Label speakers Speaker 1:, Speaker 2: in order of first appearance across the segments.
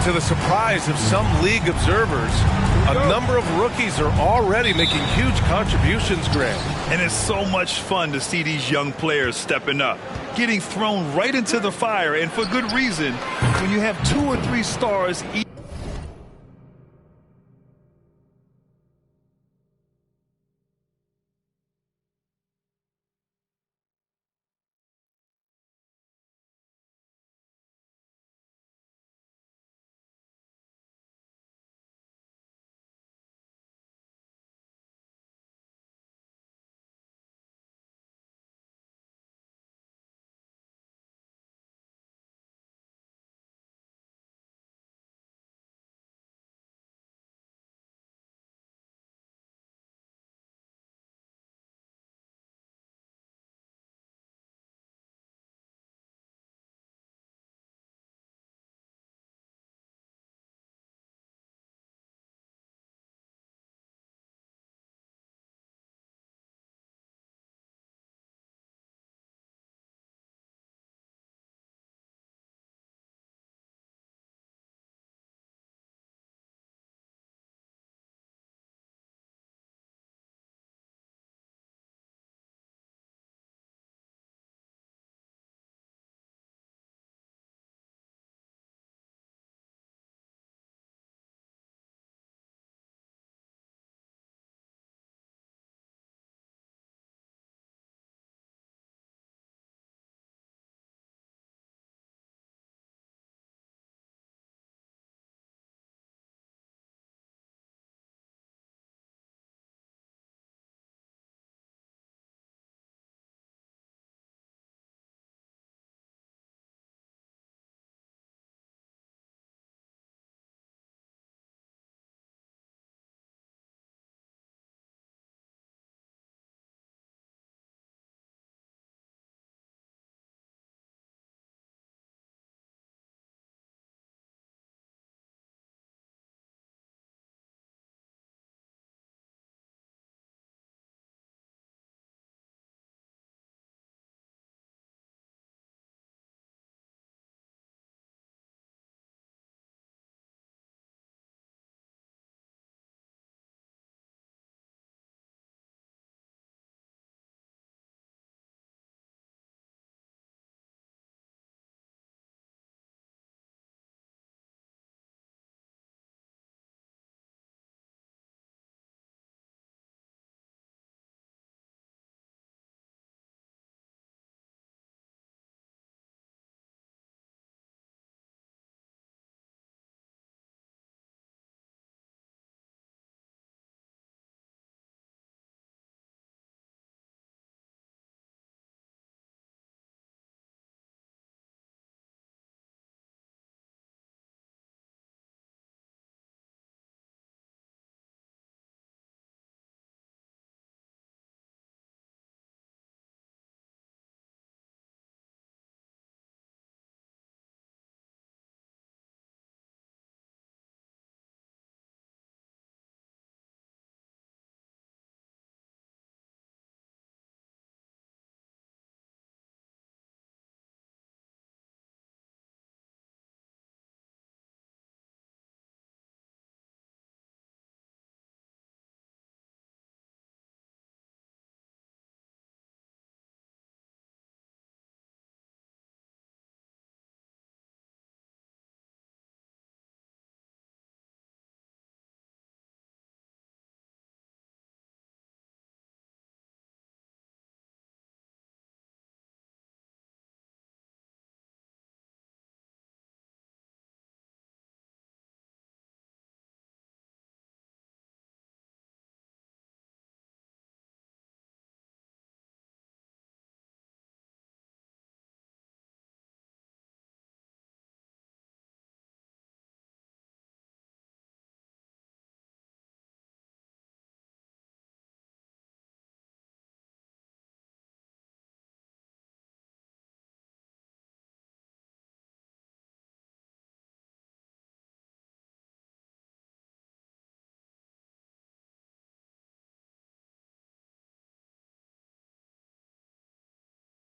Speaker 1: to the surprise of some league observers, a number of rookies are already making huge contributions, Grant.
Speaker 2: And it's so much fun to see these young players stepping up, getting thrown right into the fire, and for good reason. When you have 2 or 3 stars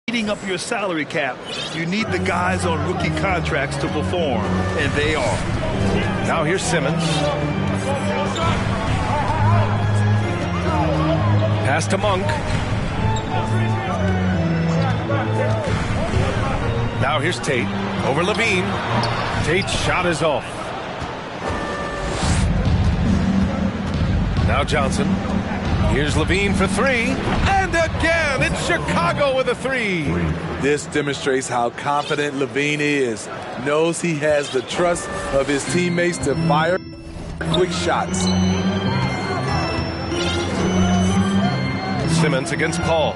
Speaker 2: eating up your salary cap, you need the guys on rookie contracts to perform, and they are.
Speaker 1: Now here's Simmons. Pass to Monk. Now here's Tate. Over Levine. Tate's shot is off. Now Johnson. Here's Levine for three. And again, it's Chicago with a three.
Speaker 3: This demonstrates how confident Levine is. Knows he has the trust of his teammates to fire quick shots.
Speaker 1: Simmons against Paul.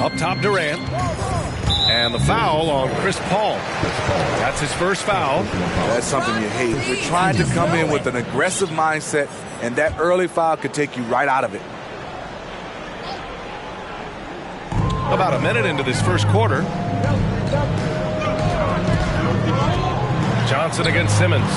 Speaker 1: Up top, Durant. And the foul on Chris Paul. That's his first foul.
Speaker 3: That's something you hate. You're trying to come in with an aggressive mindset, and that early foul could take you right out of it.
Speaker 1: About a minute into this first quarter. Johnson against Simmons.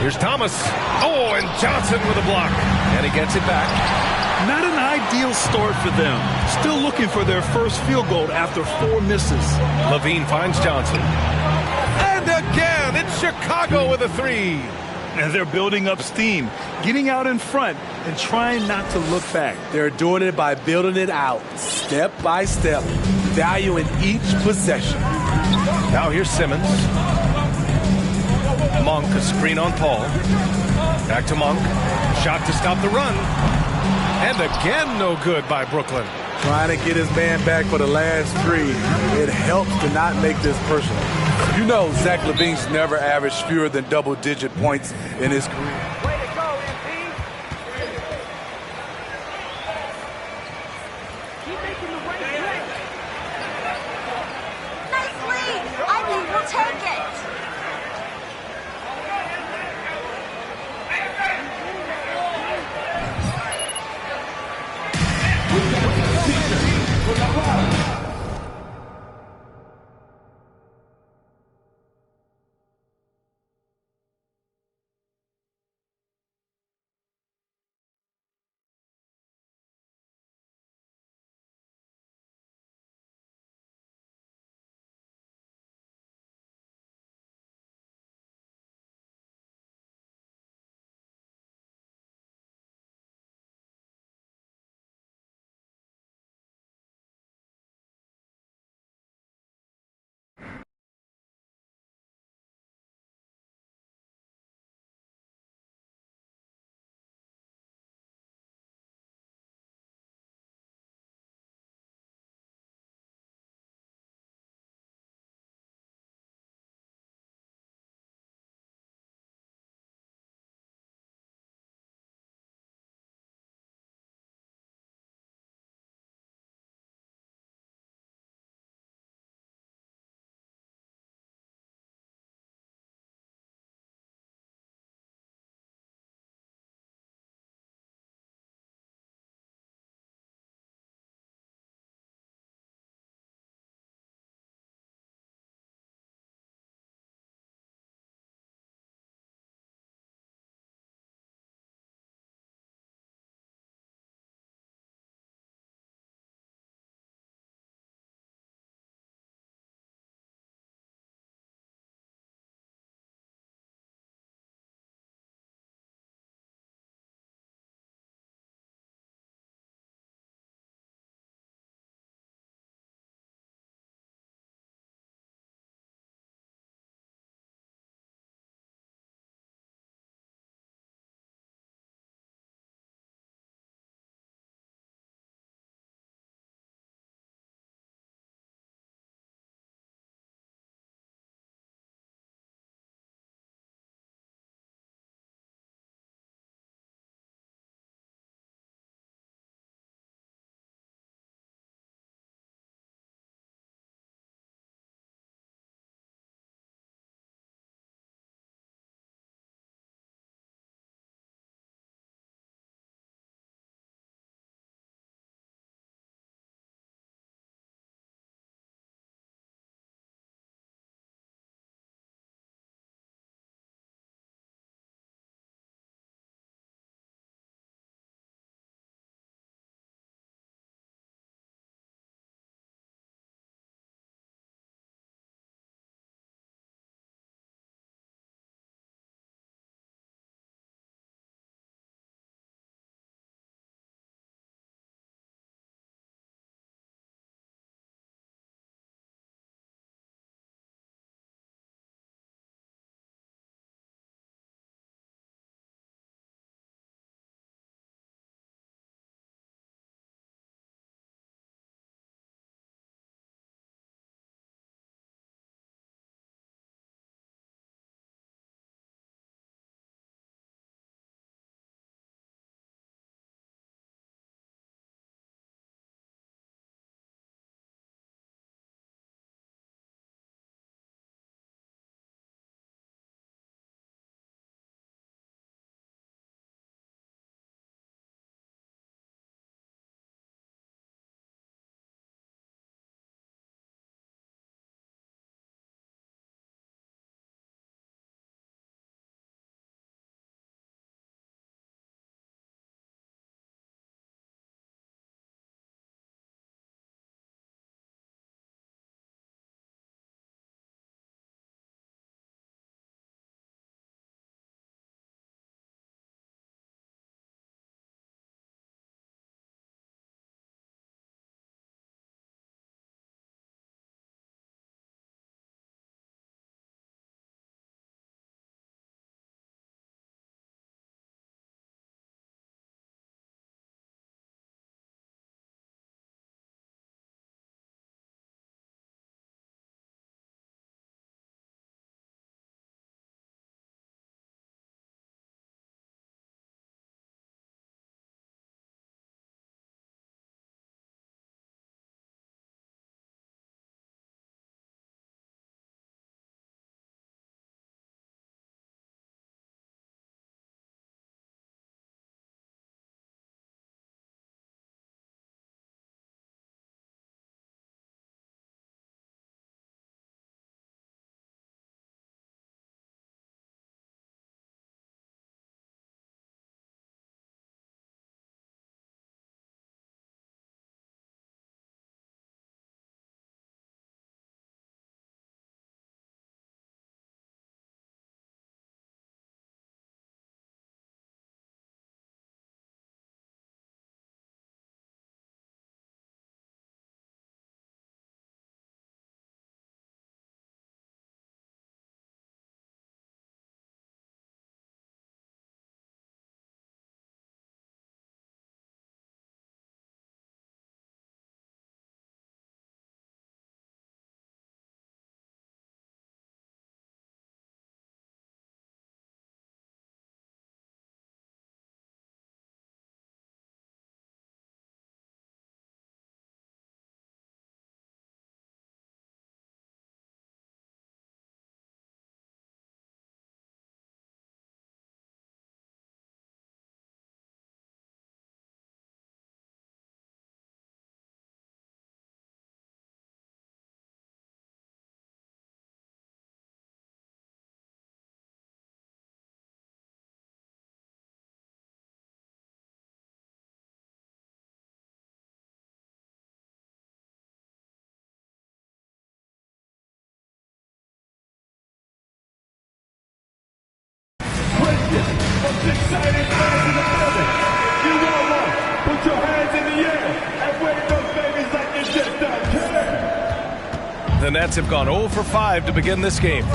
Speaker 1: Here's Thomas. Oh, and Johnson with a block. And he gets it back.
Speaker 2: Not an ideal start for them. Still looking for their first field goal after 4 misses.
Speaker 1: Levine finds Johnson. And again, it's Chicago with a three.
Speaker 2: And they're building up steam, getting out in front and trying not to look back.
Speaker 3: They're doing it by building it out, step by step, valuing each possession.
Speaker 1: Now here's Simmons. Monk, a screen on Paul. Back to Monk. Shot to stop the run. And again, no good by Brooklyn.
Speaker 3: Trying to get his man back for the last three. It helps to not make this personal. You know Zach LaVine's never averaged fewer than double-digit points in his career.
Speaker 4: Most exciting fans in the building. You want one? Put your hands in the air and wave those babies like you just don't care.
Speaker 1: The Nets have gone 0 for 5 to begin this game.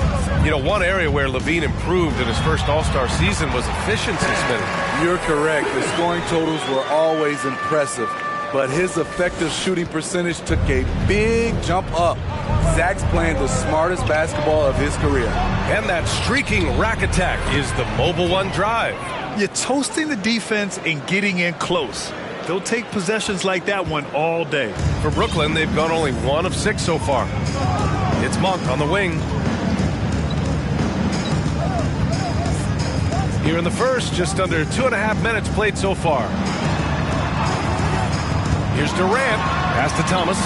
Speaker 1: You know, one area where Levine improved in his first All-Star season was efficiency spinning.
Speaker 3: You're correct. The scoring totals were always impressive, but his effective shooting percentage took a big jump up. Zach's playing the smartest basketball of his career.
Speaker 1: And that streaking rack attack is the Mobile One drive.
Speaker 2: You're toasting the defense and getting in close. They'll take possessions like that one all day.
Speaker 1: For Brooklyn, they've gone only 1 of 6 so far. It's Monk on the wing. Here in the first, just under 2.5 minutes played so far. Here's Durant. Pass to Thomas.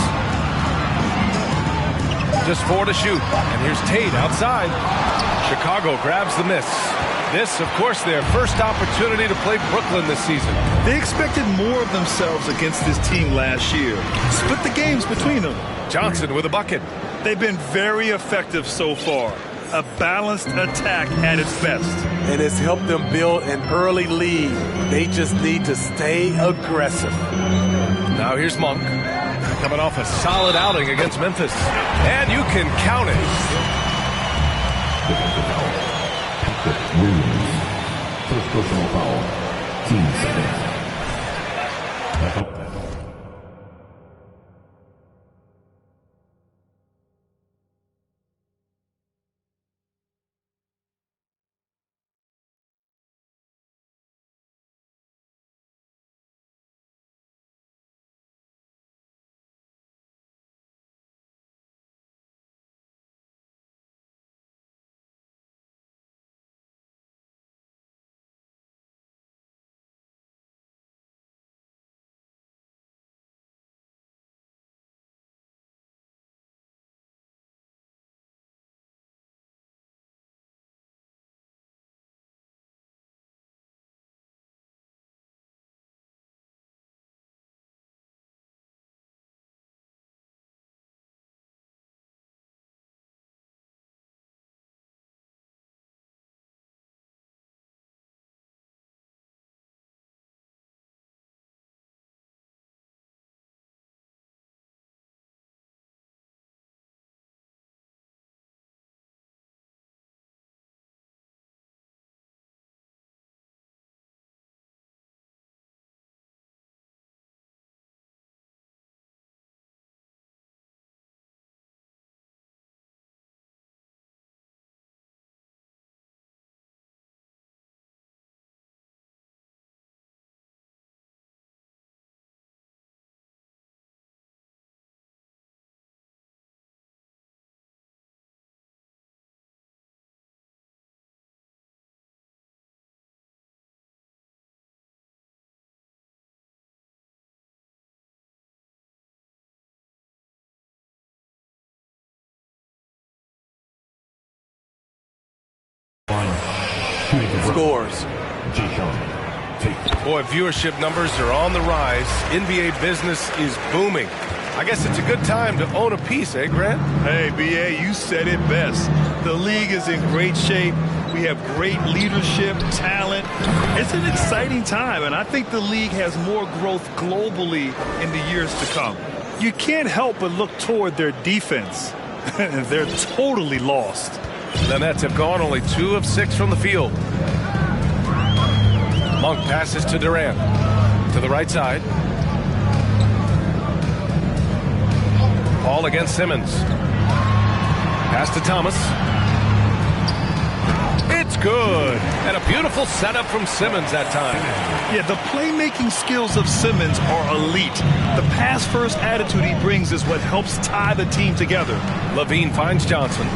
Speaker 1: Just 4 to shoot. And here's Tate outside. Chicago grabs the miss. This, of course, their first opportunity to play Brooklyn this season.
Speaker 2: They expected more of themselves against this team last year. Split the games between them.
Speaker 1: Johnson with a bucket.
Speaker 2: They've been very effective so far. A balanced attack at its best.
Speaker 3: And it's helped them build an early lead. They just need to stay aggressive.
Speaker 1: Now here's Monk. Coming off a solid outing against Memphis. And you can count it.
Speaker 4: Williams. First personal foul. Team second.
Speaker 3: Scores.
Speaker 1: Boy, viewership numbers are on the rise. NBA business is booming. I guess it's a good time to own a piece, eh, Grant?
Speaker 2: Hey, B.A., you said it best. The league is in great shape. We have great leadership, talent. It's an exciting time, and I think the league has more growth globally in the years to come. You can't help but look toward their defense. They're totally lost.
Speaker 1: The Nets have gone only 2 of 6 from the field. Monk passes to Durant. To the right side. Paul against Simmons. Pass to Thomas. It's good. And a beautiful setup from Simmons that time.
Speaker 2: Yeah, the playmaking skills of Simmons are elite. The pass-first attitude he brings is what helps tie the team together.
Speaker 1: Levine finds Johnson.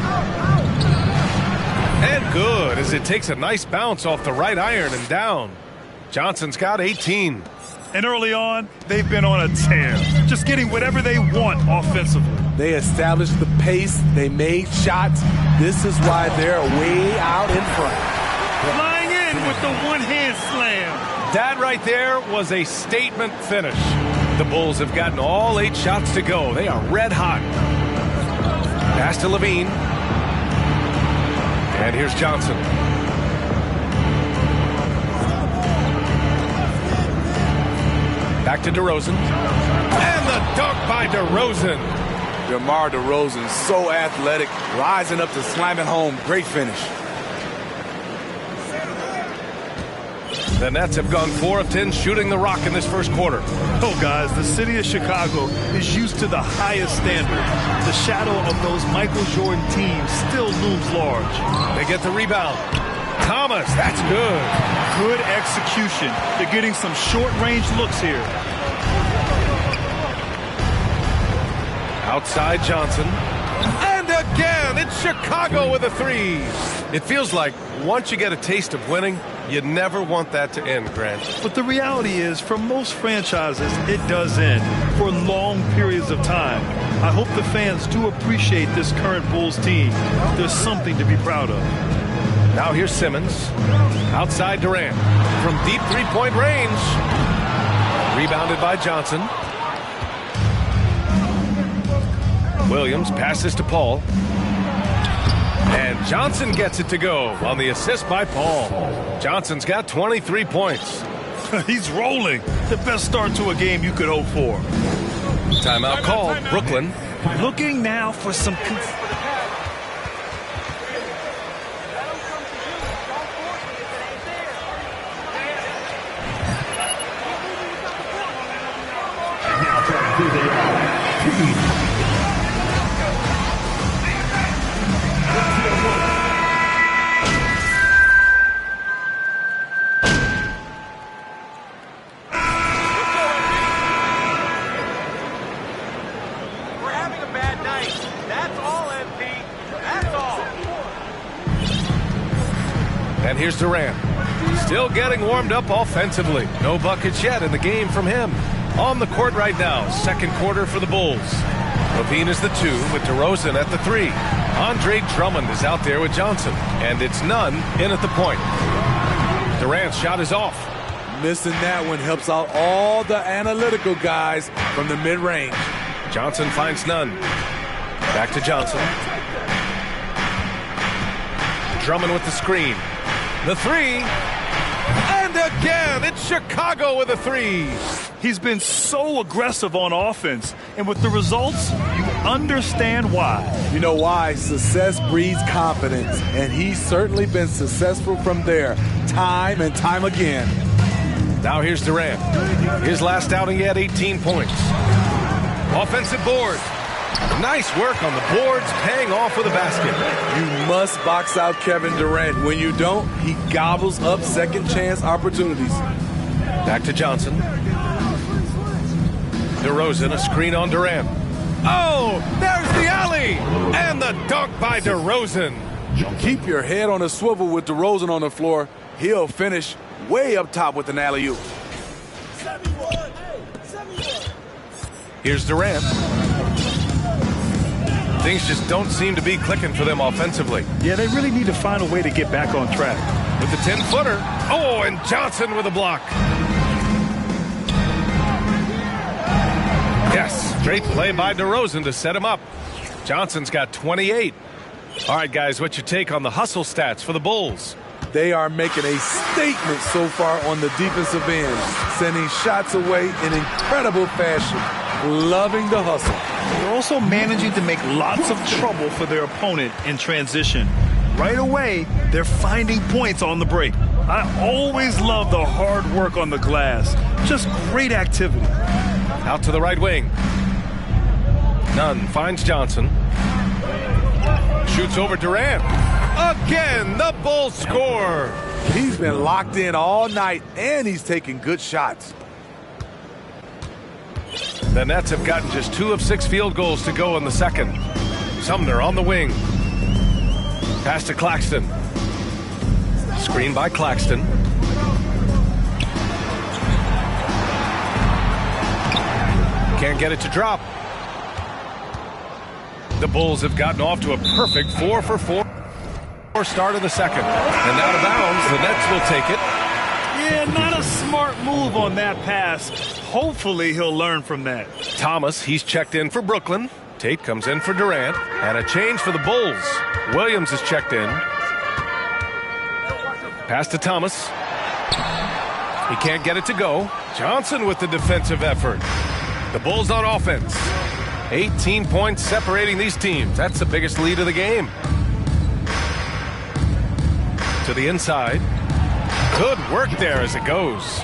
Speaker 1: And good, as it takes a nice bounce off the right iron and down. Johnson's got 18.
Speaker 2: And early on, they've been on a tear, just getting whatever they want offensively.
Speaker 3: They established the pace. They made shots. This is why they're way out in front.
Speaker 2: Flying in with the one-hand slam.
Speaker 1: That right there was a statement finish. The Bulls have gotten all 8 shots to go. They are red hot. Pass to Levine. And here's Johnson. Back to DeRozan. And the dunk by DeRozan.
Speaker 3: DeMar DeRozan, so athletic, rising up to slam it home. Great finish.
Speaker 1: The Nets have gone 4 of 10 shooting the rock in this first quarter.
Speaker 2: Oh, guys, the city of Chicago is used to the highest standard. The shadow of those Michael Jordan teams still looms large.
Speaker 1: They get the rebound. Thomas, that's good.
Speaker 2: Good execution. They're getting some short-range looks here.
Speaker 1: Outside Johnson. And again, it's Chicago with a 3. It feels like once you get a taste of winning, you never want that to end, Grant.
Speaker 2: But the reality is, for most franchises, it does end for long periods of time. I hope the fans do appreciate this current Bulls team. There's something to be proud of.
Speaker 1: Now here's Simmons. Outside Durant. From deep three-point range. Rebounded by Johnson. Williams passes to Paul. And Johnson gets it to go on the assist by Paul. Johnson's got 23 points.
Speaker 2: He's rolling. The best start to a game you could hope for.
Speaker 1: Timeout called. Brooklyn.
Speaker 2: Looking now for some...
Speaker 1: And here's Durant. Still getting warmed up offensively. No buckets yet in the game from him. On the court right now, second quarter for the Bulls. Levine is the 2 with DeRozan at the 3. Andre Drummond is out there with Johnson. And it's none in at the point. Durant's shot is off.
Speaker 3: Missing that one helps out all the analytical guys from the mid-range.
Speaker 1: Johnson finds none. Back to Johnson. Drummond with the screen. The 3. And again, it's Chicago with a 3.
Speaker 2: He's been so aggressive on offense. And with the results, you understand why.
Speaker 3: You know why? Success breeds confidence. And he's certainly been successful from there, time and time again.
Speaker 1: Now here's Durant. His last outing, he had 18 points. Offensive board. Nice work on the boards, paying off with a basket.
Speaker 3: You must box out Kevin Durant. When you don't, he gobbles up second chance opportunities.
Speaker 1: Back to Johnson. DeRozan, a screen on Durant. Oh, there's the alley! And the dunk by DeRozan.
Speaker 3: Keep your head on a swivel with DeRozan on the floor. He'll finish way up top with an alley-oop.
Speaker 1: Here's Durant. Things just don't seem to be clicking for them offensively.
Speaker 2: Yeah, they really need to find a way to get back on track.
Speaker 1: With the 10-footer. Oh, and Johnson with a block. Yes, great play by DeRozan to set him up. Johnson's got 28. All right, guys, what's your take on the hustle stats for the Bulls?
Speaker 3: They are making a statement so far on the defensive end, sending shots away in incredible fashion. Loving the hustle.
Speaker 2: They're also managing to make lots of trouble for their opponent in transition. Right away, they're finding points on the break. I always love the hard work on the glass. Just great activity.
Speaker 1: Out to the right wing. Nunn finds Johnson. Shoots over Durant. Again, the Bulls score.
Speaker 3: He's been locked in all night, and he's taking good shots.
Speaker 1: The Nets have gotten just 2 of 6 field goals to go in the second. Sumner on the wing. Pass to Claxton. Screen by Claxton. Can't get it to drop. The Bulls have gotten off to a perfect 4 for 4 start of the second. And out of bounds, the Nets will take it.
Speaker 2: Yeah, not a smart move on that pass. Hopefully he'll learn from that.
Speaker 1: Thomas, he's checked in for Brooklyn. Tate comes in for Durant. And a change for the Bulls. Williams is checked in. Pass to Thomas. He can't get it to go. Johnson with the defensive effort. The Bulls on offense. 18 points separating these teams. That's the biggest lead of the game. To the inside. Good work there as it goes.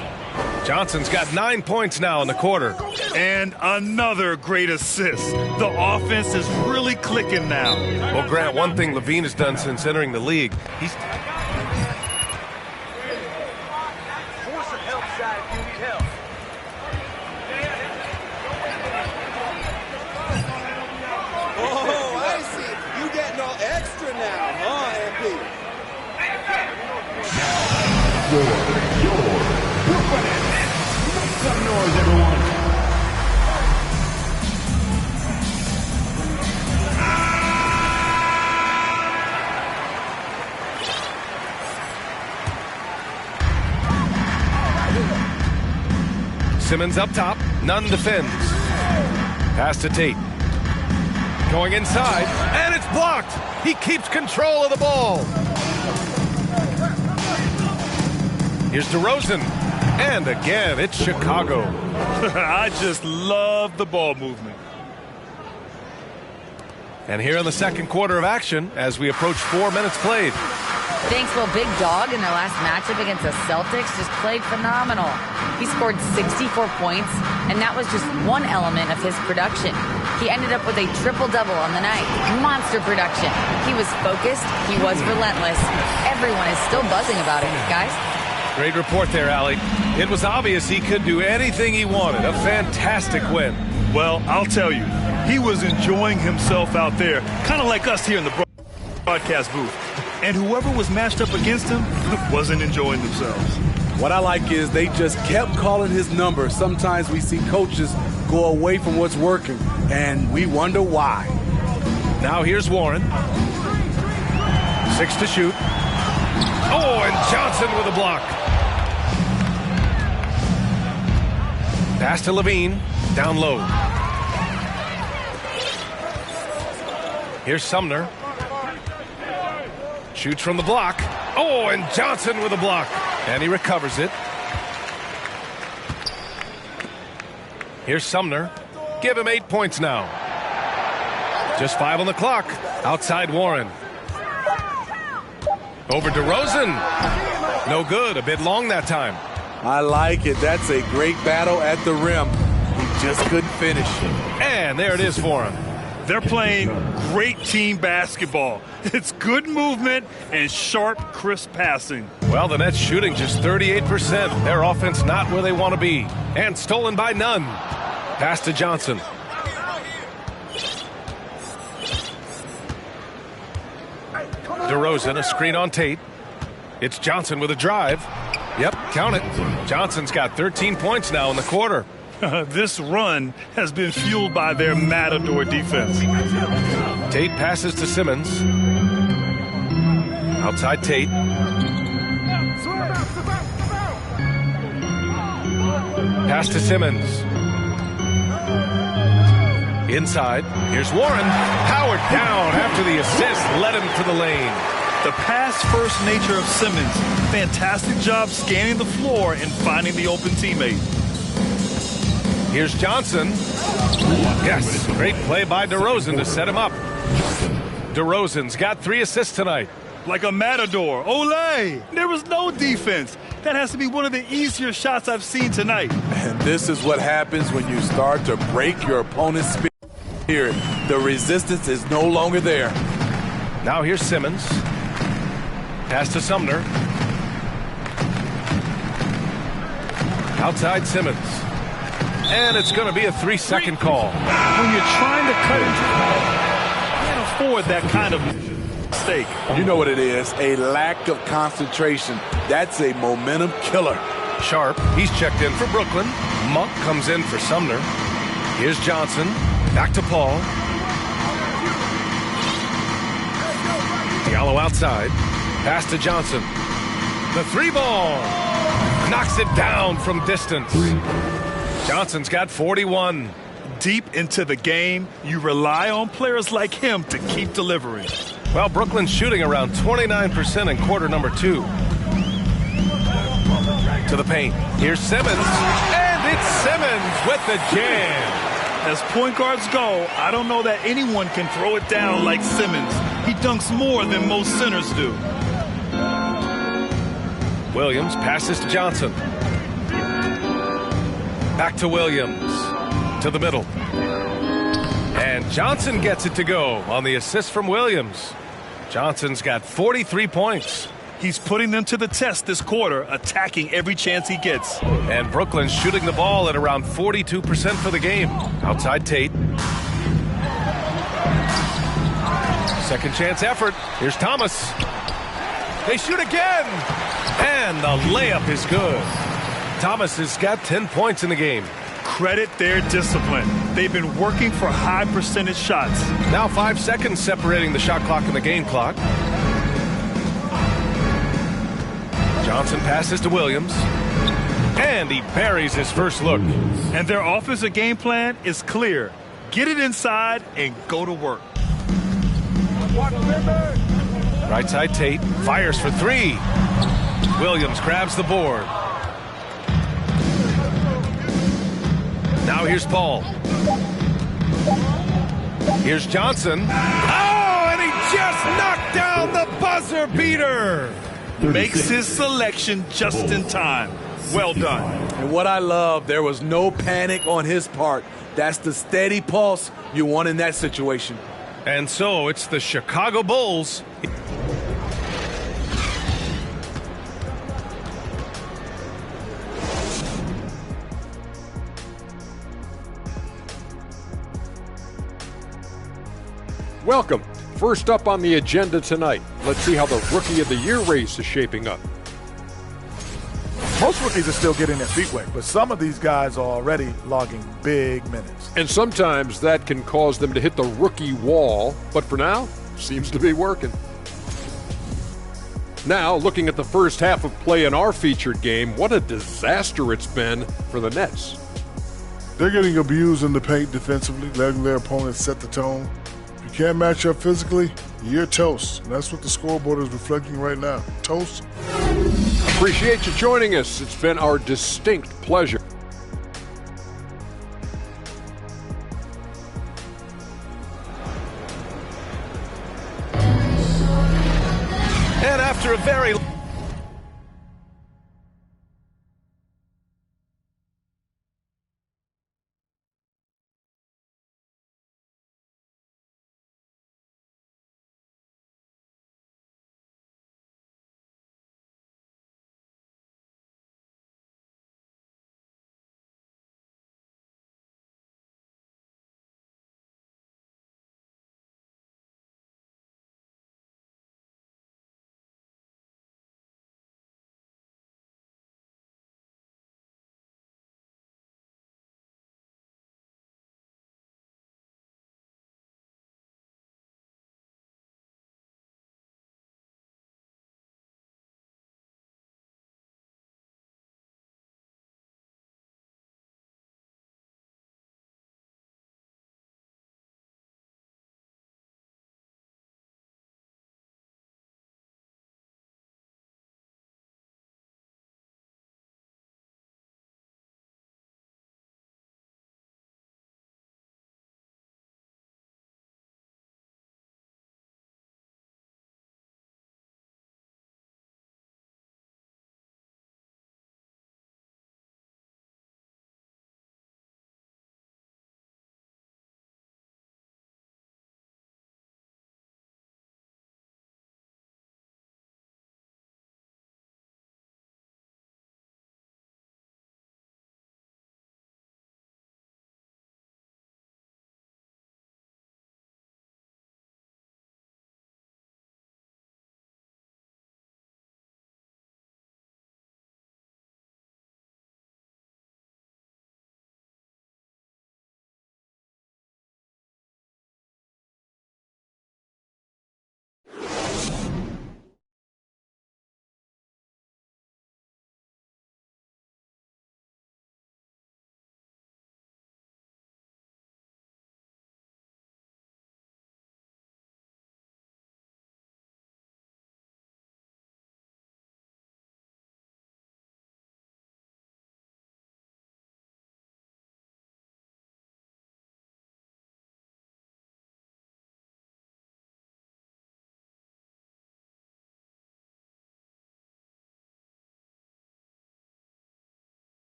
Speaker 1: Johnson's got 9 points now in the quarter.
Speaker 2: And another great assist. The offense is really clicking now.
Speaker 1: Well, Grant, one thing Levine has done since entering the league, he's...
Speaker 5: Oh, I see. You getting all extra now, huh, MP?
Speaker 4: Make some noise, everyone.
Speaker 1: Simmons up top. Nunn defends. Pass to Tate. Going inside, and it's blocked. He keeps control of the ball. Here's DeRozan. And again, it's Chicago.
Speaker 2: I just love the ball movement.
Speaker 1: And here in the second quarter of action, as we approach 4 minutes played.
Speaker 6: Thanks, well, Big Dog in their last matchup against the Celtics just played phenomenal. He scored 64 points, and that was just one element of his production. He ended up with a triple-double on the night. Monster production. He was focused. He was relentless. Everyone is still buzzing about it, guys.
Speaker 1: Great report there, Allie. It was obvious he could do anything he wanted. A fantastic win.
Speaker 2: Well, I'll tell you, he was enjoying himself out there, kind of like us here in the broadcast booth. And whoever was matched up against him wasn't enjoying themselves.
Speaker 3: What I like is they just kept calling his number. Sometimes we see coaches go away from what's working, and we wonder why.
Speaker 1: Now here's Warren. 6 to shoot. Oh, and Johnson with a block. Pass to Levine. Down low. Here's Sumner. Shoots from the block. Oh, and Johnson with a block. And he recovers it. Here's Sumner. Give him 8 points now. Just 5 on the clock. Outside Warren. Over DeRozan. No good. A bit long that time.
Speaker 3: I like it. That's a great battle at the rim. He just couldn't finish.
Speaker 1: And there it is for him.
Speaker 2: They're playing great team basketball. It's good movement and sharp, crisp passing.
Speaker 1: Well, the Nets shooting just 38%. Their offense not where they want to be. And stolen by Nunn. Pass to Johnson. DeRozan, a screen on Tate. It's Johnson with a drive. Yep, count it. Johnson's got 13 points now in the quarter.
Speaker 2: This run has been fueled by their matador defense.
Speaker 1: Tate passes to Simmons. Outside Tate. Pass to Simmons. Inside. Here's Warren. Howard down after the assist led him to the lane.
Speaker 2: The pass-first nature of Simmons. Fantastic job scanning the floor and finding the open teammate.
Speaker 1: Here's Johnson. Yes, great play by DeRozan to set him up. DeRozan's got 3 assists tonight.
Speaker 2: Like a matador. Olé! There was no defense. That has to be one of the easier shots I've seen tonight.
Speaker 3: And this is what happens when you start to break your opponent's spirit. The resistance is no longer there.
Speaker 1: Now here's Simmons. Pass to Sumner. Outside Simmons. And it's going to be a 3-second call.
Speaker 2: When you're trying to cut into you can't afford that kind of mistake.
Speaker 3: You know what it is, a lack of concentration. That's a momentum killer.
Speaker 1: Sharp, he's checked in for Brooklyn. Monk comes in for Sumner. Here's Johnson. Back to Paul. Diallo outside. Pass to Johnson. The 3-ball. Knocks it down from distance. Johnson's got 41.
Speaker 2: Deep into the game, you rely on players like him to keep delivering.
Speaker 1: Well, Brooklyn's shooting around 29% in quarter number 2. To the paint. Here's Simmons. And it's Simmons with the jam.
Speaker 2: As point guards go, I don't know that anyone can throw it down like Simmons. He dunks more than most centers do.
Speaker 1: Williams passes to Johnson. Back to Williams. To the middle. And Johnson gets it to go on the assist from Williams. Johnson's got 43 points.
Speaker 2: He's putting them to the test this quarter, attacking every chance he gets.
Speaker 1: And Brooklyn's shooting the ball at around 42% for the game. Outside Tate. Second chance effort. Here's Thomas. They shoot again. And the layup is good. Thomas has got 10 points in the game.
Speaker 2: Credit their discipline. They've been working for high percentage shots.
Speaker 1: Now 5 seconds separating the shot clock and the game clock. Johnson passes to Williams. And he buries his first look.
Speaker 2: And their offensive game plan is clear. Get it inside and go to work.
Speaker 1: Right side Tate fires for three. Williams grabs the board. Now here's Paul. Here's Johnson. Oh, and he just knocked down the buzzer beater.
Speaker 2: Makes his selection just in time. Well done.
Speaker 3: And what I love, there was no panic on his part. That's the steady pulse you want in that situation.
Speaker 1: And so it's the Chicago Bulls.
Speaker 7: Welcome. First up on the agenda tonight, let's see how the Rookie of the Year race is shaping up.
Speaker 8: Most rookies are still getting their feet wet, but some of these guys are already logging big minutes.
Speaker 7: And sometimes that can cause them to hit the rookie wall, but for now, seems to be working. Now, looking at the first half of play in our featured game, what a disaster it's been for the Nets.
Speaker 9: They're getting abused in the paint defensively, letting their opponents set the tone. If you can't match up physically, you're toast. And that's what the scoreboard is reflecting right now. Toast.
Speaker 7: Appreciate you joining us. It's been our distinct pleasure.
Speaker 1: And after a very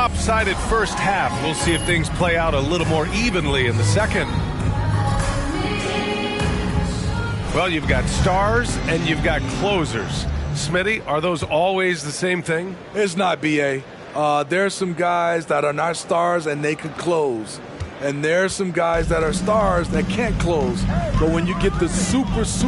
Speaker 1: lopsided first half. We'll see if things play out a little more evenly in the second. Well, you've got stars and you've got closers. Smitty, are those always the same thing?
Speaker 3: It's not, B.A. There's some guys that are not stars and they can close. And there's some guys that are stars that can't close. But when you get the superstar,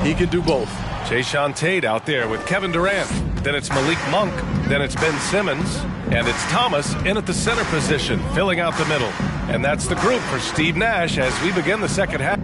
Speaker 3: he can do both.
Speaker 1: Jayshawn Tate out there with Kevin Durant. Then it's Malik Monk. Then it's Ben Simmons. And it's Thomas in at the center position, filling out the middle. And that's the group for Steve Nash as we begin the second half.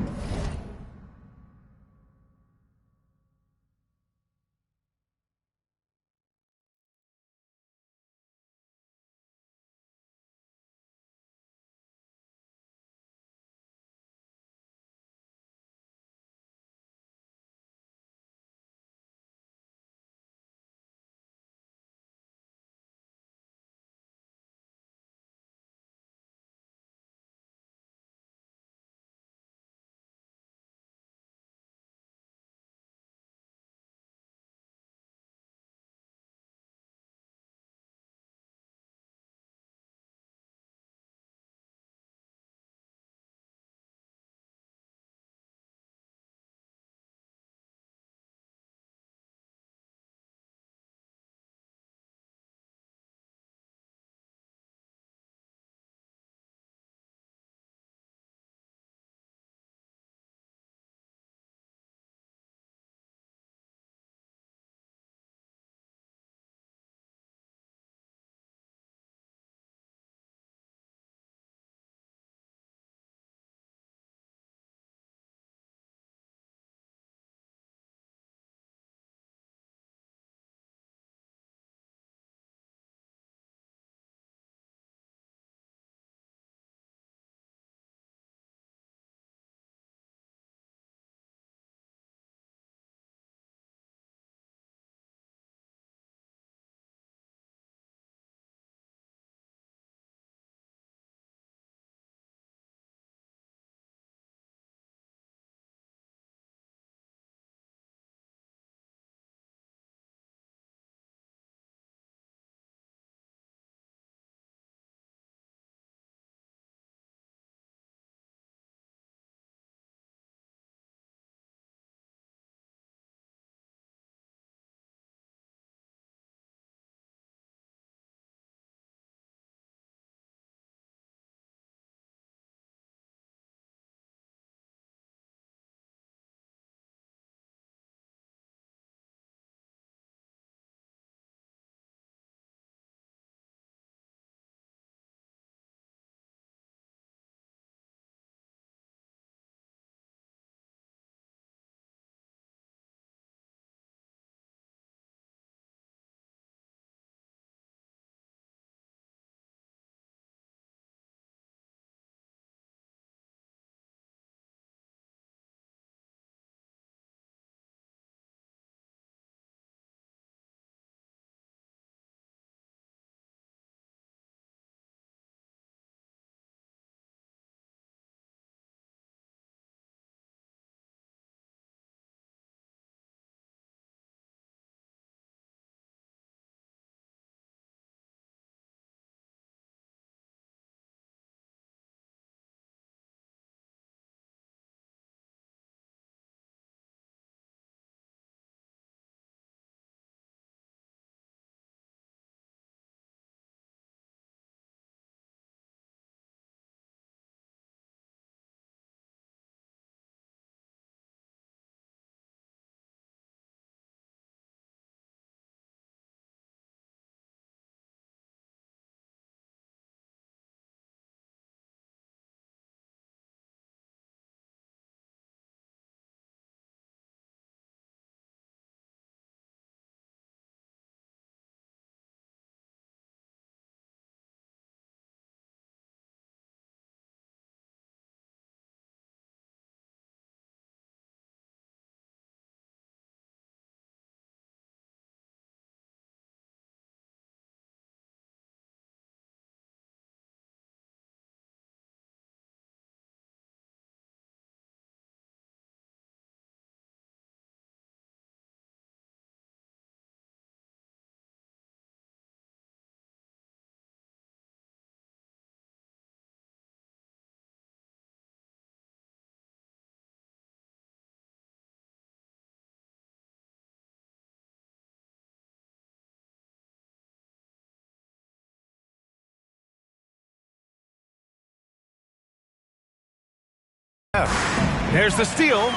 Speaker 1: There's the steal.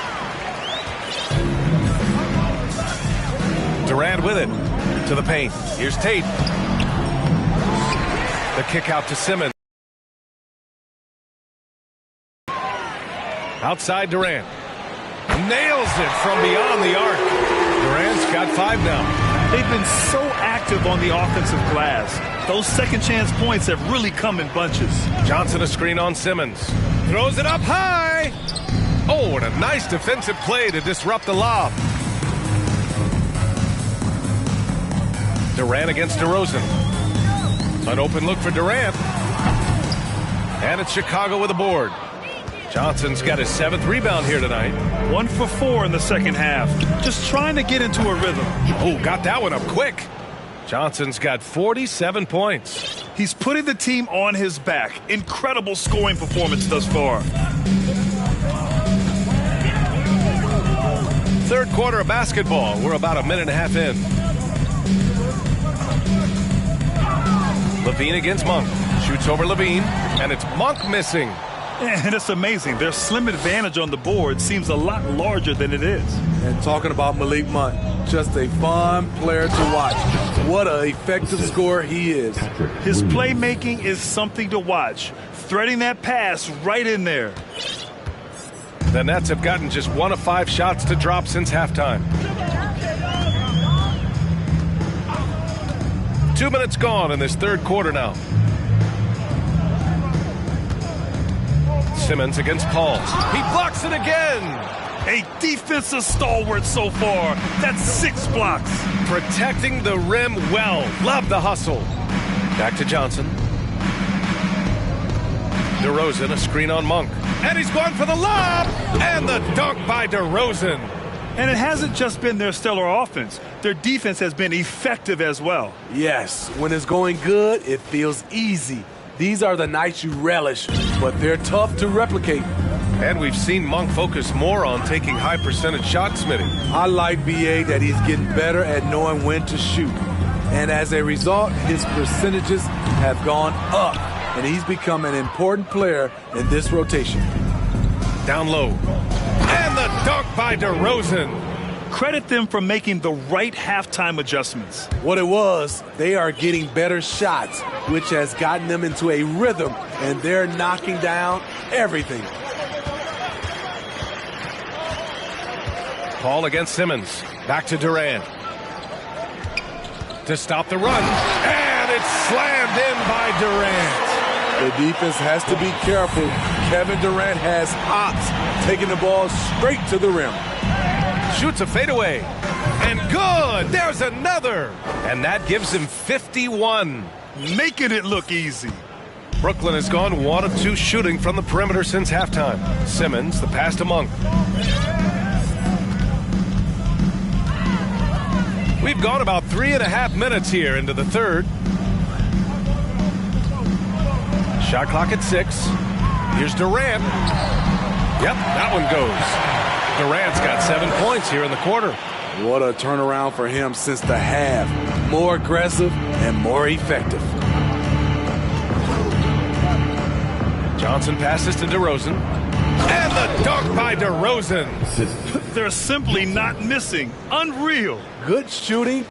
Speaker 1: Durant with it to the paint. Here's Tate. The kick out to Simmons. Outside Durant. Nails it from beyond the arc. Durant's got 5 now.
Speaker 2: They've been so active on the offensive glass. Those second chance points have really come in bunches.
Speaker 1: Johnson a screen on Simmons. Throws it up high. Oh, and a nice defensive play to disrupt the lob. Durant against DeRozan. An open look for Durant. And it's Chicago with a board. Johnson's got his 7th rebound here tonight.
Speaker 2: 1 for 4 in the second half. Just trying to get into a rhythm.
Speaker 1: Oh, got that one up quick. Johnson's got 47 points.
Speaker 2: He's putting the team on his back. Incredible scoring performance thus far.
Speaker 1: Third quarter of basketball. We're about a minute and a half in. Levine against Monk. Shoots over Levine, and it's Monk missing.
Speaker 2: And it's amazing. Their slim advantage on the board seems a lot larger than it is.
Speaker 3: And talking about Malik Monk, just a fun player to watch. What an effective scorer he is.
Speaker 2: His playmaking is something to watch. Threading that pass right in there.
Speaker 1: The Nets have gotten just 1 of 5 shots to drop since halftime. 2 minutes gone in this third quarter now. Simmons against Paul. He blocks it again.
Speaker 2: A defensive stalwart so far. That's 6 blocks.
Speaker 1: Protecting the rim well. Love the hustle. Back to Johnson. DeRozan, a screen on Monk. And he's going for the lob. And the dunk by DeRozan.
Speaker 2: And it hasn't just been their stellar offense. Their defense has been effective as well.
Speaker 3: Yes, when it's going good, it feels easy. These are the nights you relish, but they're tough to replicate.
Speaker 1: And we've seen Monk focus more on taking high percentage shots, Smitty.
Speaker 3: I like BA that he's getting better at knowing when to shoot. And as a result, his percentages have gone up, and he's become an important player in this rotation.
Speaker 1: Down low. And the dunk by DeRozan.
Speaker 2: Credit them for making the right halftime adjustments.
Speaker 3: What it was, they are getting better shots, which has gotten them into a rhythm, and they're knocking down everything.
Speaker 1: Paul against Simmons. Back to Durant. To stop the run. And it's slammed in by Durant.
Speaker 3: The defense has to be careful. Kevin Durant has hops, taking the ball straight to the rim.
Speaker 1: Shoots a fadeaway. And good. There's another. And that gives him 51.
Speaker 2: Making it look easy.
Speaker 1: Brooklyn has gone 1 of 2 shooting from the perimeter since halftime. Simmons, the pass to Monk. We've gone about 3.5 minutes here into the third. Shot clock at 6. Here's Durant. Yep, that one goes. Durant's got 7 points here in the quarter.
Speaker 3: What a turnaround for him since the half. More aggressive and more effective.
Speaker 1: Johnson passes to DeRozan. And the dunk by DeRozan.
Speaker 2: They're simply not missing. Unreal.
Speaker 3: Good shooting.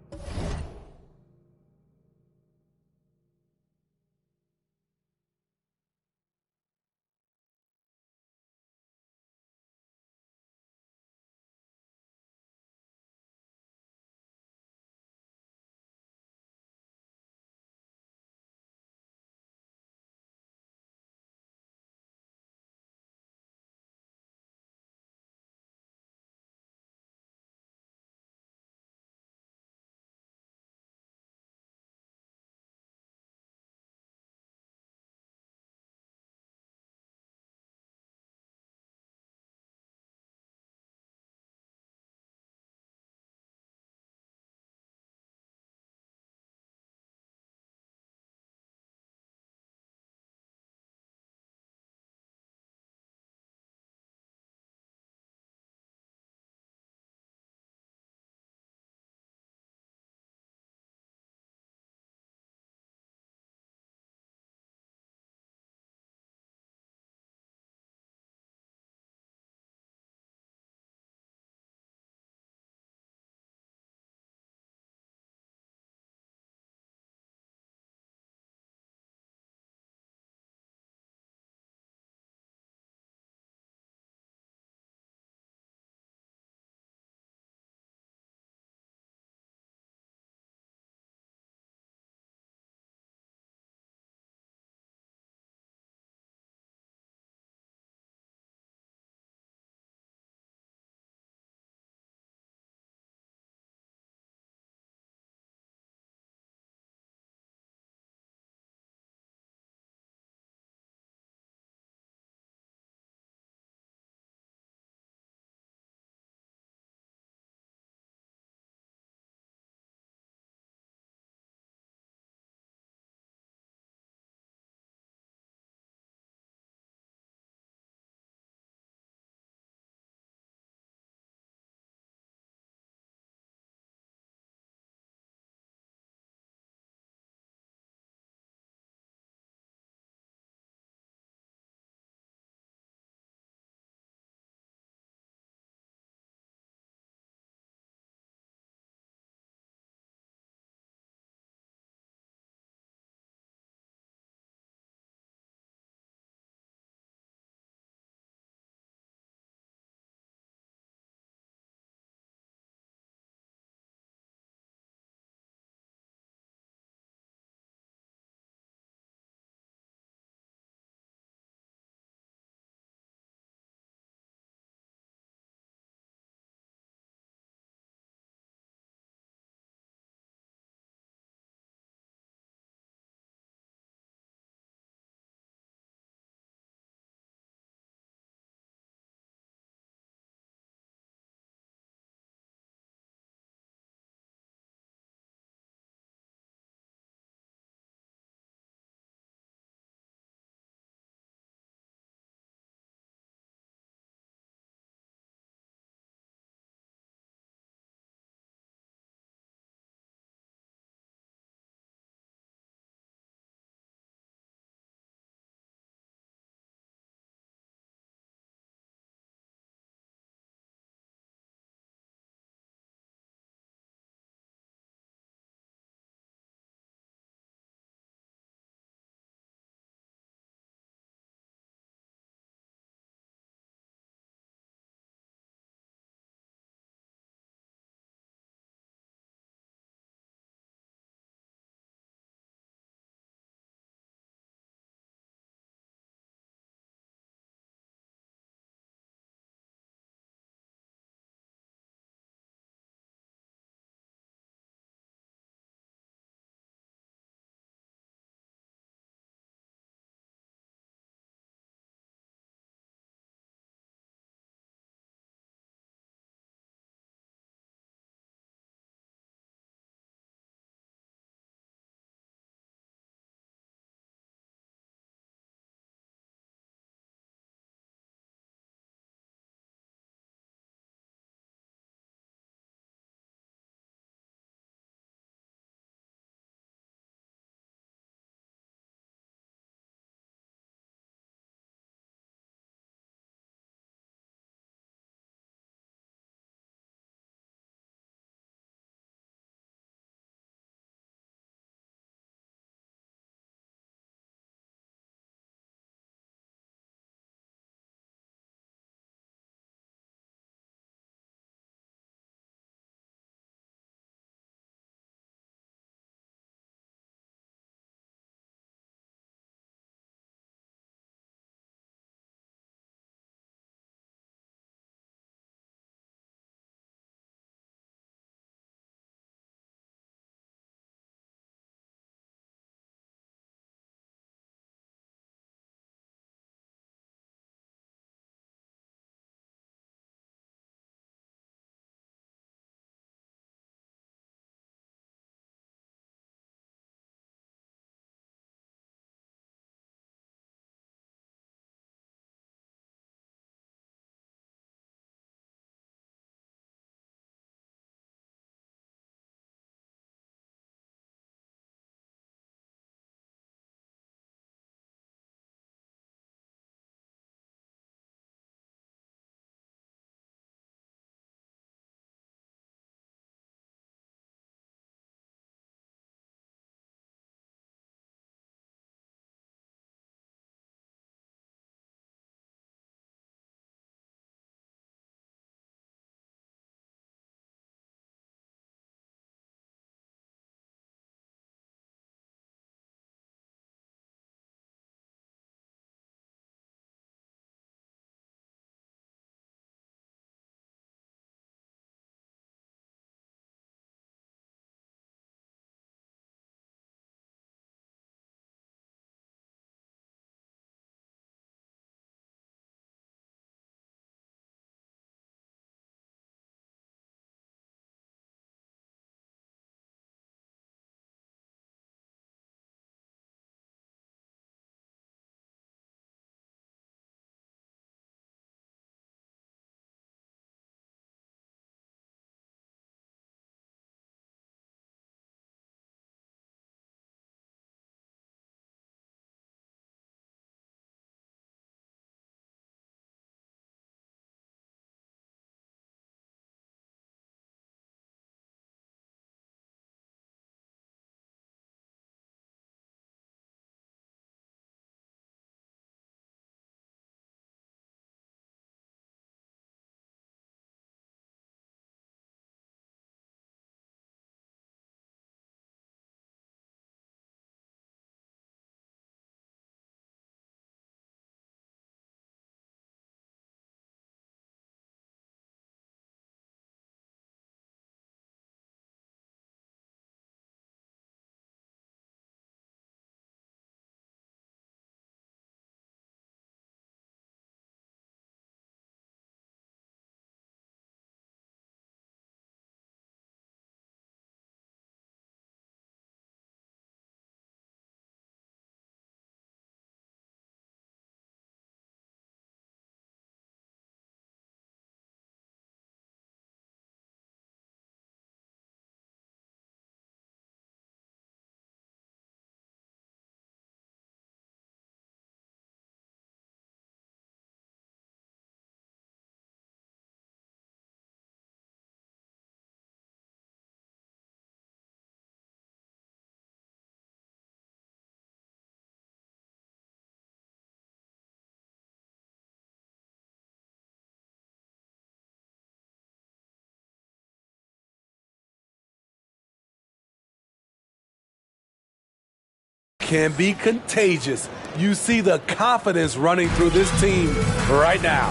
Speaker 3: can be contagious. You see the confidence running through this team right now.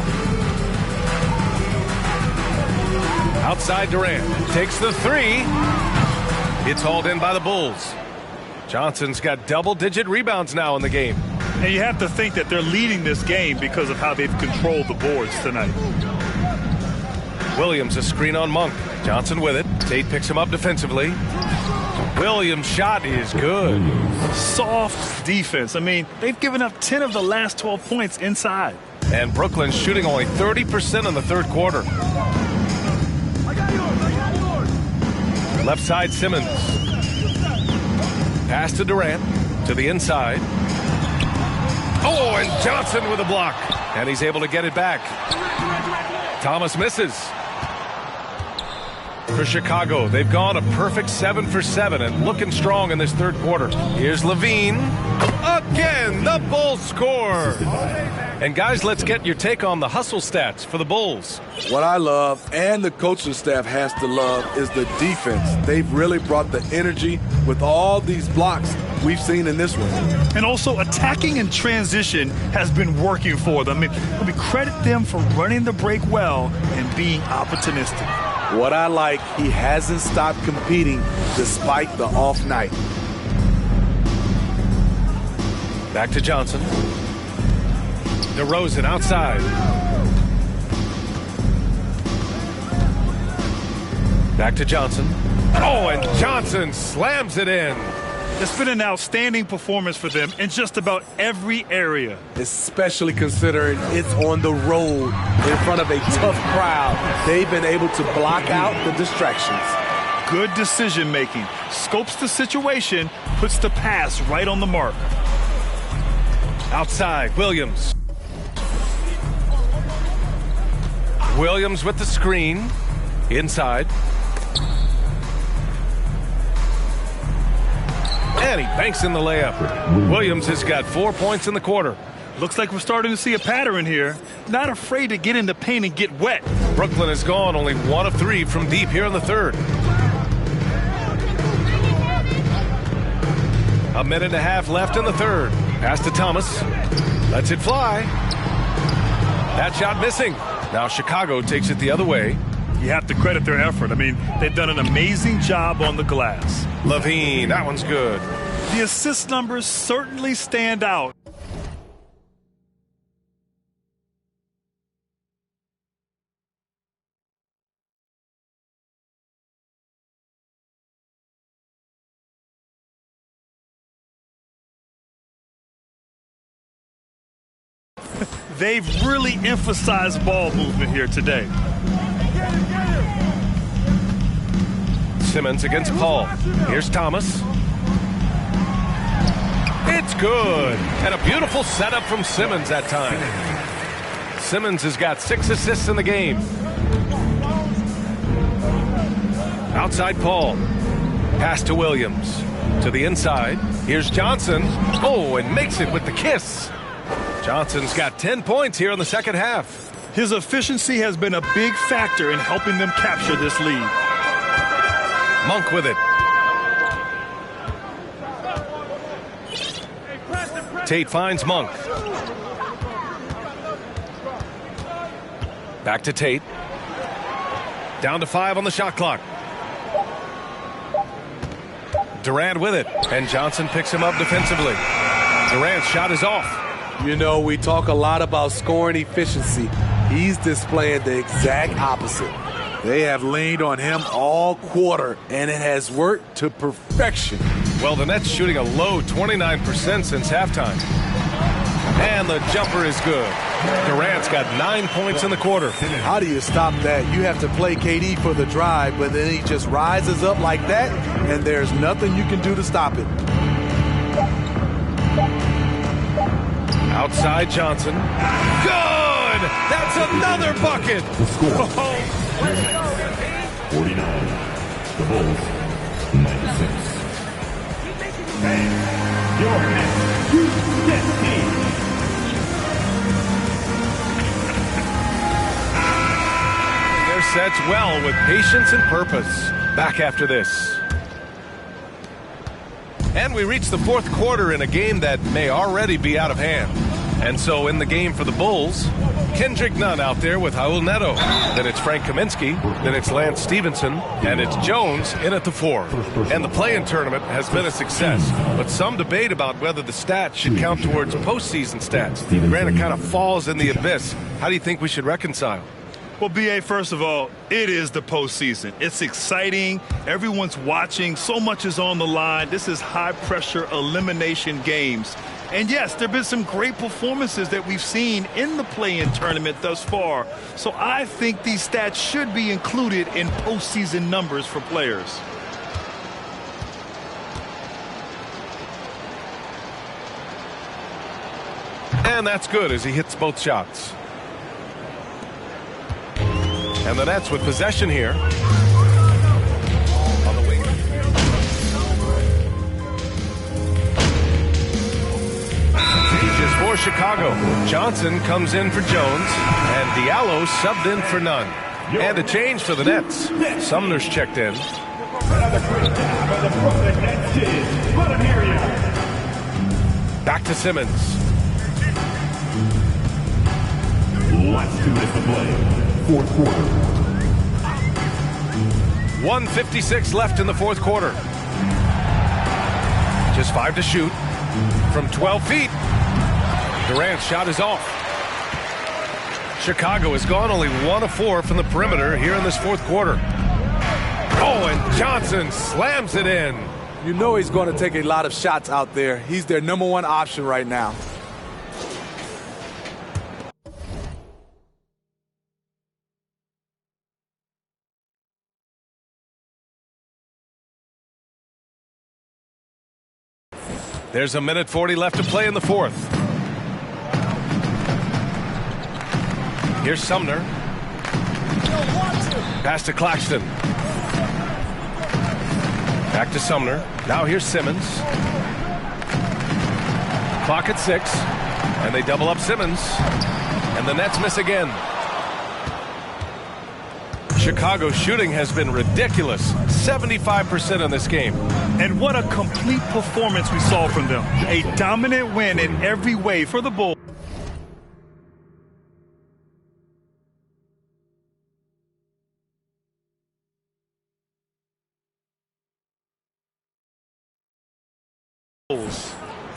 Speaker 1: Outside Durant takes the three. It's hauled in by the Bulls. Johnson's got double-digit rebounds now in the game.
Speaker 2: And you have to think that they're leading this game because of how they've controlled the boards tonight.
Speaker 1: Williams a screen on Monk. Johnson with it. Tate picks him up defensively. Williams' shot is good.
Speaker 2: Soft defense. I mean, they've given up 10 of the last 12 points inside.
Speaker 1: And Brooklyn's shooting only 30% in the third quarter. Left side Simmons. Pass to Durant. To the inside. Oh, and Johnson with a block. And he's able to get it back. Thomas misses. For Chicago, they've gone a perfect 7 for 7 and looking strong in this third quarter. Here's Levine. Again, the Bulls score. And guys, let's get your take on the hustle stats for the Bulls.
Speaker 3: What I love, and the coaching staff has to love, is the defense. They've really brought the energy with all these blocks we've seen in this one.
Speaker 2: And also, attacking in transition has been working for them. I mean, we credit them for running the break well and being opportunistic.
Speaker 3: What I like, he hasn't stopped competing despite the off night.
Speaker 1: Back to Johnson. DeRozan outside. Back to Johnson. Oh, and Johnson slams it in.
Speaker 2: It's been an outstanding performance for them in just about every area.
Speaker 3: Especially considering it's on the road in front of a tough crowd. They've been able to block out the distractions.
Speaker 2: Good decision making. Scopes the situation, puts the pass right on the mark.
Speaker 1: Outside, Williams. Williams with the screen. Inside. And he banks in the layup. Williams has got 4 points in the quarter.
Speaker 2: Looks like we're starting to see a pattern here. Not afraid to get in the paint and get wet.
Speaker 1: Brooklyn has gone only 1 of 3 from deep here in the third. A minute and a half left in the third. Pass to Thomas. Lets it fly. That shot missing. Now Chicago takes it the other way.
Speaker 2: You have to credit their effort. I mean, they've done an amazing job on the glass.
Speaker 1: Levine, that one's good.
Speaker 2: The assist numbers certainly stand out. They've really emphasized ball movement here today.
Speaker 1: Simmons against Paul. Here's Thomas. It's good. And a beautiful setup from Simmons that time. Simmons has got 6 assists in the game. Outside Paul. Pass to Williams. To the inside. Here's Johnson. Oh, and makes it with the kiss. Johnson's got 10 points here in the second half.
Speaker 2: His efficiency has been a big factor in helping them capture this lead.
Speaker 1: Monk with it. Tate finds Monk. Back to Tate. Down to 5 on the shot clock. Durant with it. And Johnson picks him up defensively. Durant's shot is off.
Speaker 3: You know, we talk a lot about scoring efficiency. He's displaying the exact opposite. They have leaned on him all quarter, and it has worked to perfection.
Speaker 1: Well, the Nets shooting a low 29% since halftime. And the jumper is good. Durant's got 9 points in the quarter.
Speaker 3: How do you stop that? You have to play KD for the drive, but then he just rises up like that, and there's nothing you can do to stop it.
Speaker 1: Outside Johnson. Good! That's another bucket!
Speaker 4: The score, 49. The Bulls, 96. And your next, you get me.
Speaker 1: Their sets well with patience and purpose. Back after this. And we reach the fourth quarter in a game that may already be out of hand. And so in the game for the Bulls, Kendrick Nunn out there with Raul Neto. Then it's Frank Kaminsky. Then it's Lance Stevenson. And it's Jones in at the 4. And the play-in tournament has been a success. But some debate about whether the stats should count towards postseason stats. Granted, it kind of falls in the abyss. How do you think we should reconcile?
Speaker 2: Well, B.A., first of all, it is the postseason. It's exciting. Everyone's watching. So much is on the line. This is high-pressure elimination games. And, yes, there have been some great performances that we've seen in the play-in tournament thus far. So I think these stats should be included in postseason numbers for players.
Speaker 1: And that's good as he hits both shots. And the Nets with possession here. On the wing. Teaches for Chicago. Johnson comes in for Jones. And Diallo subbed in for Nunn. And a change for the Nets. Sumner's checked in. Back to Simmons.
Speaker 4: Let's do this to play. Fourth quarter.
Speaker 1: 1:56 left in the fourth quarter. Just 5 to shoot from 12 feet. Durant's shot is off. Chicago has gone only 1 of 4 from the perimeter here in this fourth quarter. Oh, and Johnson slams it in.
Speaker 3: You know he's going to take a lot of shots out there. He's their number 1 option right now.
Speaker 1: There's 1:40 left to play in the fourth. Here's Sumner. Pass to Claxton. Back to Sumner. Now here's Simmons. Clock at 6. And they double up Simmons. And the Nets miss again. Chicago's shooting has been ridiculous. 75% in this game.
Speaker 2: And what a complete performance we saw from them. A dominant win in every way for the Bulls.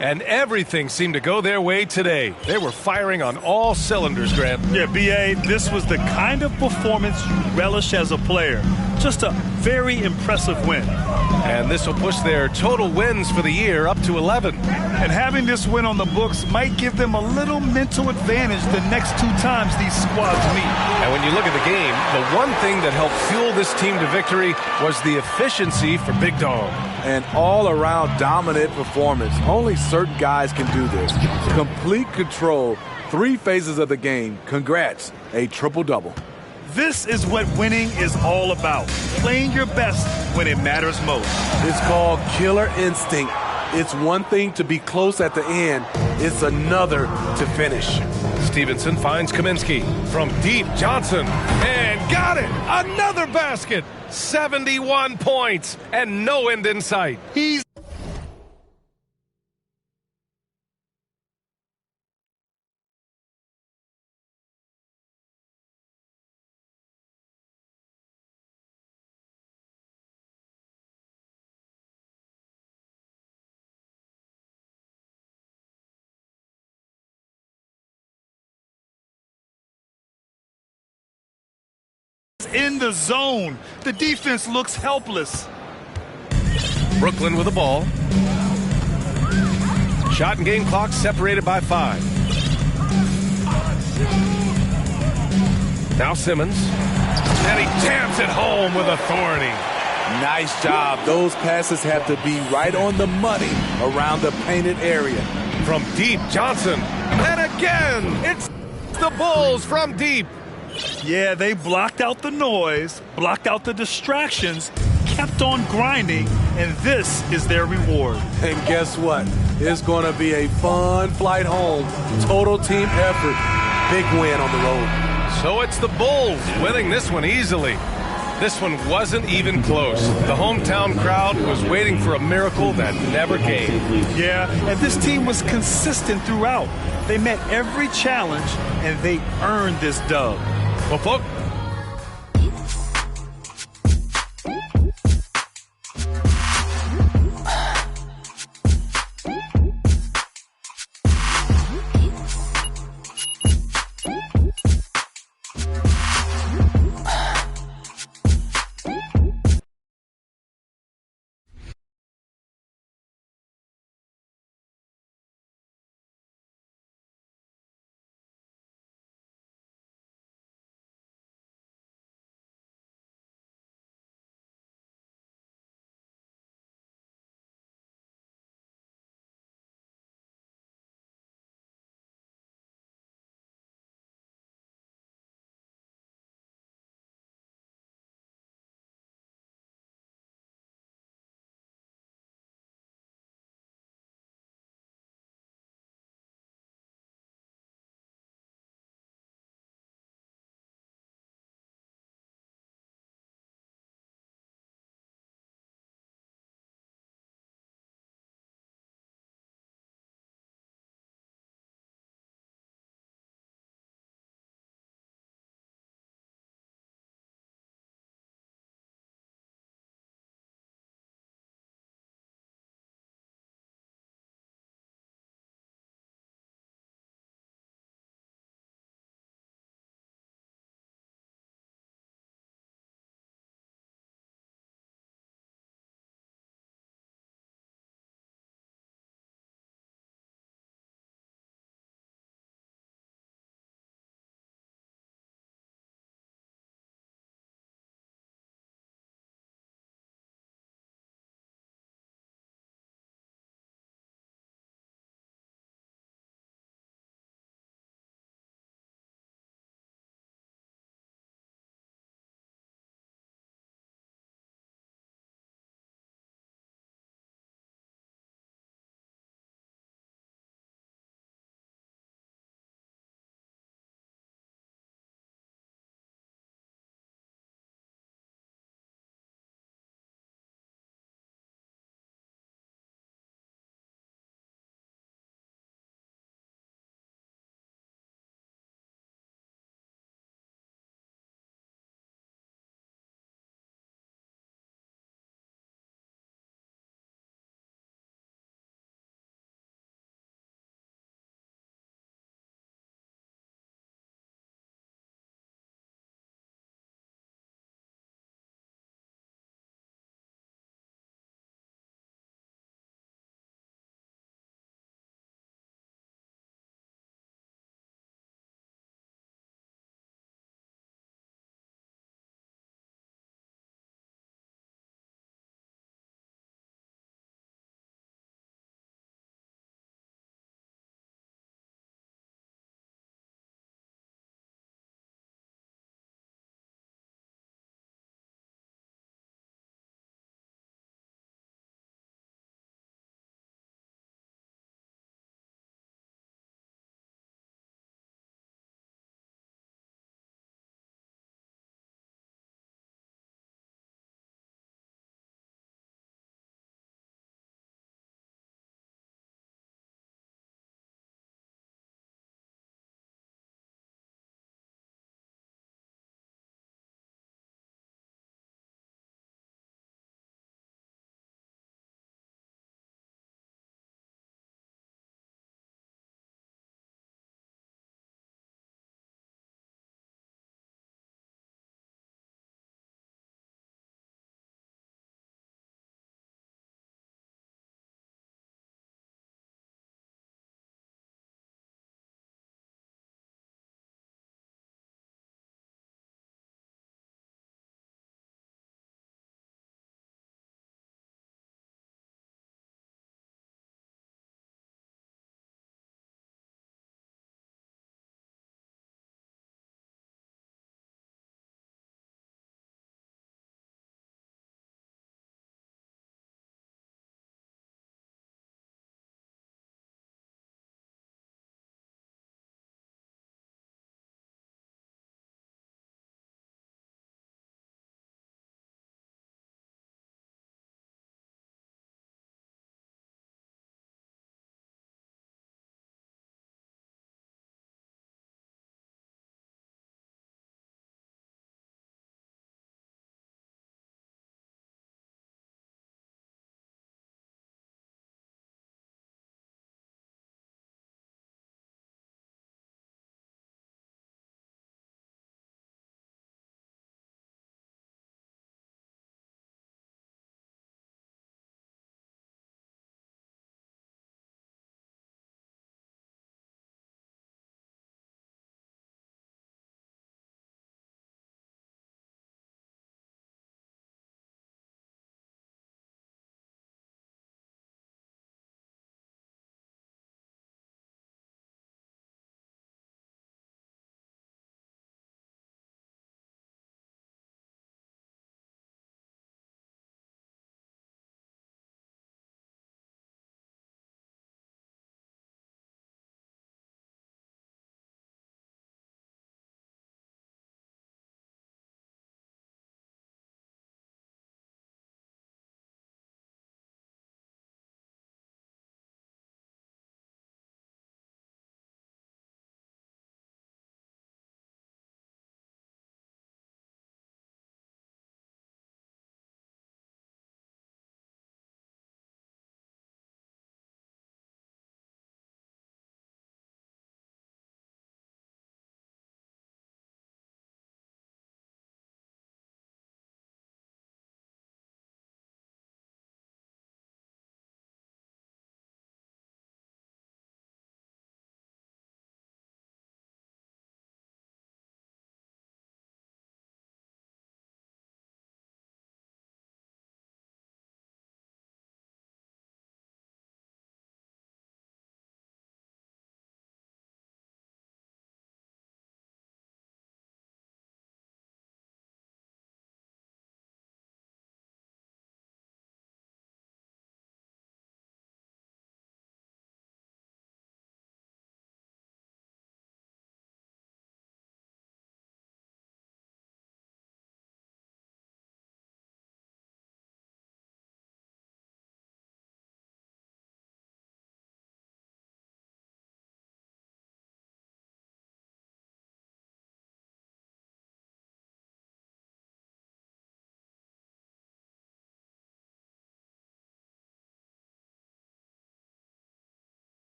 Speaker 1: And everything seemed to go their way today. They were firing on all cylinders, Grant.
Speaker 2: Yeah, B.A., this was the kind of performance you relish as a player. Just a very impressive win.
Speaker 1: And this will push their total wins for the year up to 11.
Speaker 2: And having this win on the books might give them a little mental advantage the next 2 times these squads meet.
Speaker 1: And when you look at the game, the one thing that helped fuel this team to victory was the efficiency for Big Dog.
Speaker 3: An all-around dominant performance. Only certain guys can do this. Complete control, 3 phases of the game. Congrats, a triple-double.
Speaker 2: This is what winning is all about. Playing your best when it matters most.
Speaker 3: It's called killer instinct. It's one thing to be close at the end. It's another to finish.
Speaker 1: Stevenson finds Kaminsky. From deep, Johnson. And got it! Another basket! 71 points and no end in sight. He's
Speaker 2: in the zone. The defense looks helpless.
Speaker 1: Brooklyn with the ball. Shot and game clock separated by 5. Now Simmons. And he jams it home with authority.
Speaker 3: Nice job. Those passes have to be right on the money around the painted area.
Speaker 1: From deep, Johnson. And again, it's the Bulls from deep.
Speaker 2: Yeah, they blocked out the noise, blocked out the distractions, kept on grinding, and this is their reward.
Speaker 3: And guess what? It's going to be a fun flight home. Total team effort. Big win on the road.
Speaker 1: So it's the Bulls winning this one easily. This one wasn't even close. The hometown crowd was waiting for a miracle that never came.
Speaker 2: Yeah, and this team was consistent throughout. They met every challenge, and they earned this dub.
Speaker 1: Well, folks,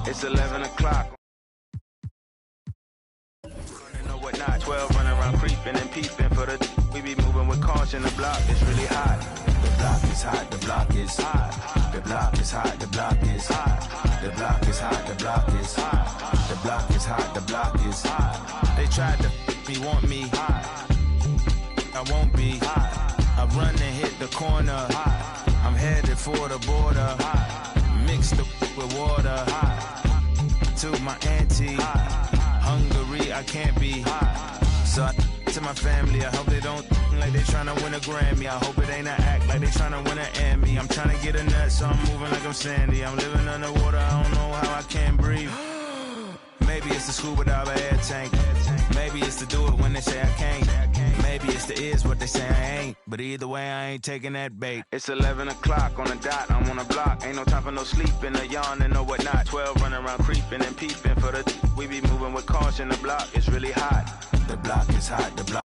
Speaker 10: It's 11 o'clock. Whatnot, 12 running around creeping and peeping for the we be moving with caution. The block is really hot. The block is hot, the block is hot. The block is hot, the block is hot. The block is hot, the block is hot. The block is hot, the block is hot. They tried to me, want me hot. I won't be hot. I run and hit the corner hot. I'm headed for the border hot. Mix the with water hot. To my auntie hot. Hungry, I can't be hot. So I to my family, I hope they don't like they tryna win a Grammy. I hope it ain't an act like they tryna win an Emmy. I'm tryna get a nut, so I'm moving like I'm Sandy. I'm living underwater, I don't know how I can't breathe. Maybe it's the scuba diver air tank. Maybe it's to do it when they say I can't. Maybe it's the is what they say I ain't. But either way, I ain't taking that bait. It's 11 o'clock on the dot, I'm on the block. Ain't no time for no sleeping, or yawning, or whatnot. 12 running around creeping and peeping for the we be moving with caution. The block is really hot. The block is hot, the block.